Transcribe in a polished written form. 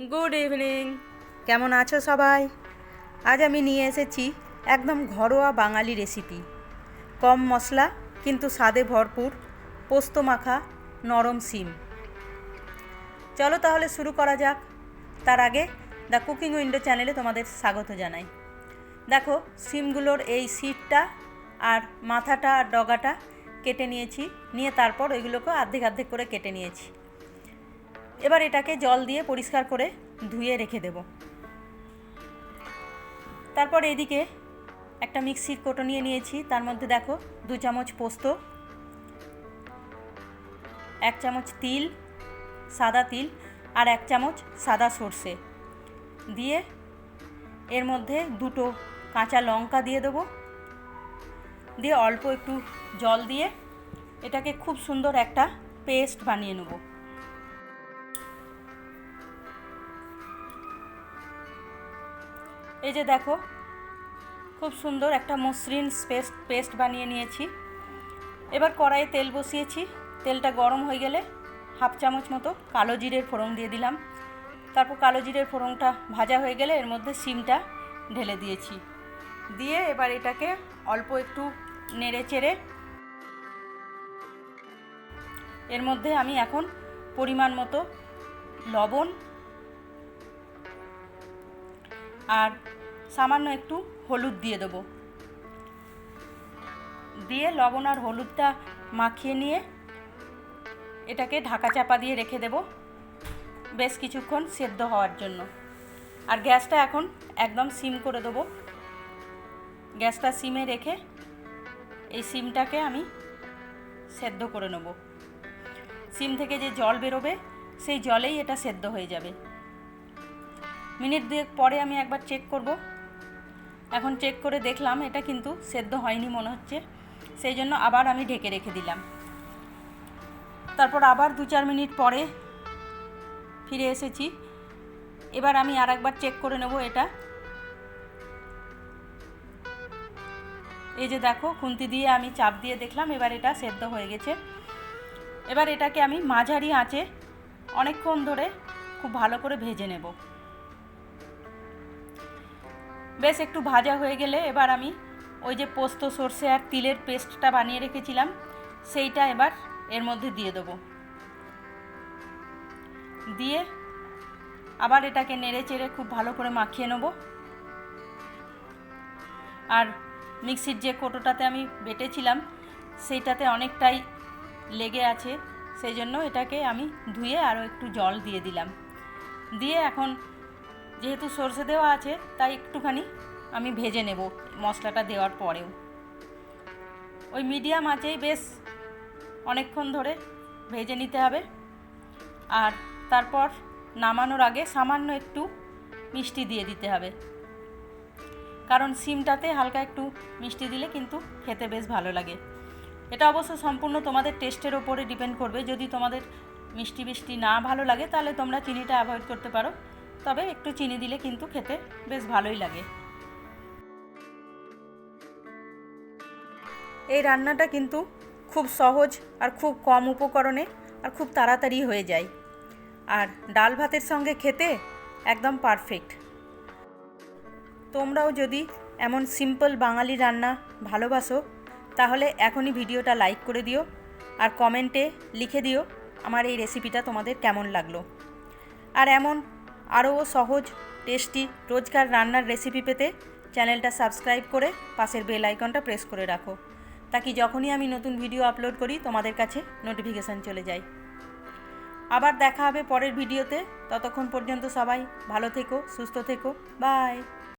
Good evening. কেমন আছো সবাই? আজ আমি নিয়ে এসেছি একদম ঘরোয়া বাঙালি রেসিপি, কম মশলা কিন্তু স্বাদে ভরপুর পোস্ত মাখা নরম সিম। চলো তাহলে শুরু করা যাক। তার আগে দ্য কুকিং উইন্ডো চ্যানেলে তোমাদের স্বাগত জানাই। দেখো, সিমগুলোর এই সিডটা আর মাথাটা আর ডগাটা কেটে নিয়েছি, নিয়ে তারপর ওইগুলোকে অর্ধেক অর্ধেক করে কেটে নিয়েছি। এবার এটাকে জল দিয়ে পরিষ্কার করে ধুয়ে রেখে দেব। তারপর এদিকে একটা মিক্সির কোটো নিয়ে নিয়েছি, তার মধ্যে দেখো 2 চামচ পোস্ত, 1 চামচ তিল, সাদা তিল, আর 1 চামচ সাদা সর্ষে দিয়ে এর মধ্যে 2টো কাঁচা লঙ্কা দিয়ে দেবো। দিয়ে অল্প একটু জল দিয়ে এটাকে খুব সুন্দর একটা পেস্ট বানিয়ে নেব। এই যে দেখো, খুব সুন্দর একটা মসৃণ পেস্ট বানিয়ে নিয়েছি। এবার কড়াইয়ে তেল বসিয়েছি, তেলটা গরম হয়ে গেলে 1/2 চামচ মতো কালো জিরের ফোড়ন দিয়ে দিলাম। তারপর কালো জিরের ফোড়নটা ভাজা হয়ে গেলে এর মধ্যে সিমটা ঢেলে দিয়েছি। দিয়ে এবার এটাকে অল্প একটু নেড়ে চেড়ে এর মধ্যে আমি এখন পরিমাণ মতো লবণ আর সামান্য একটু হলুদ দিয়ে দেবো। দিয়ে লবণ আর হলুদটা মাখিয়ে নিয়ে এটাকে ঢাকা চাপা দিয়ে রেখে দেব বেশ কিছুক্ষণ সেদ্ধ হওয়ার জন্য। আর গ্যাসটা এখন একদম সিম করে দেবো। গ্যাসটা সিমে রেখে এই সিমটাকে আমি সেদ্ধ করে নেব। সিম থেকে যে জল বেরোবে সেই জলেই এটা সেদ্ধ হয়ে যাবে। মিনিট 2 পরে আমি একবার চেক করব। এখন চেক করে দেখলাম এটা কিন্তু সেদ্ধ হয়নি মনে হচ্ছে, সেই জন্য আবার আমি ঢেকে রেখে দিলাম। তারপর আবার 2-4 মিনিট পরে ফিরে এসেছি। এবার আমি আরেকবার চেক করে নেব এটা। এই যে দেখো, খুন্তি দিয়ে আমি চাপ দিয়ে দেখলাম এবার এটা সেদ্ধ হয়ে গেছে। এবার এটাকে আমি মাঝারি আঁচে অনেকক্ষণ ধরে খুব ভালো করে ভেজে নেব। বেশ একটু ভাজা হয়ে গেলে এবার আমি ওই যে পোস্ত সর্ষে আর তিলের পেস্টটা বানিয়ে রেখেছিলাম সেইটা এবার এর মধ্যে দিয়ে দেবো। দিয়ে আবার এটাকে নেড়ে চেড়ে খুব ভালো করে মাখিয়ে নেব। আর মিক্সির যে কোটোটাতে আমি বেটেছিলাম সেইটাতে অনেকটাই লেগে আছে, সেই জন্য এটাকে আমি ধুয়ে আরও একটু জল দিয়ে দিলাম। দিয়ে এখন যেহেতু সর্ষে দেওয়া আছে তাই একটুখানি আমি ভেজে নেব মশলাটা দেওয়ার পরেও। ওই মিডিয়াম আঁচেই বেশ অনেকক্ষণ ধরে ভেজে নিতে হবে। আর তারপর নামানোর আগে সামান্য একটু মিষ্টি দিয়ে দিতে হবে, কারণ সিমটাতে হালকা একটু মিষ্টি দিলে কিন্তু খেতে বেশ ভালো লাগে। এটা অবশ্য সম্পূর্ণ তোমাদের টেস্টের ওপরে ডিপেন্ড করবে। যদি তোমাদের মিষ্টি না ভালো লাগে তাহলে তোমরা চিনিটা অ্যাভয়েড করতে পারো, তবে একটু চিনি দিলে কিন্তু খেতে বেশ ভালোই লাগে। এই রান্নাটা কিন্তু খুব সহজ আর খুব কম উপকরণে আর খুব তাড়াতাড়ি হয়ে যায়, আর ডাল ভাতের সঙ্গে খেতে একদম পারফেক্ট। তোমরাও যদি এমন সিম্পল বাঙালি রান্না ভালোবাসো তাহলে এখনই ভিডিওটা লাইক করে দিও আর কমেন্টে লিখে দিও আমার এই রেসিপিটা তোমাদের কেমন লাগলো। আর এমন আরও সহজ টেস্টি রোজকার রান্নার রেসিপি পেতে চ্যানেলটা সাবস্ক্রাইব করে পাশের বেল আইকনটা প্রেস করে রাখো, তাকি যখনই আমি নতুন ভিডিও আপলোড করি তোমাদের কাছে নোটিফিকেশান চলে যায়। আবার দেখা হবে পরের ভিডিওতে। ততক্ষণ পর্যন্ত সবাই ভালো থেকো, সুস্থ থেকো, বাই।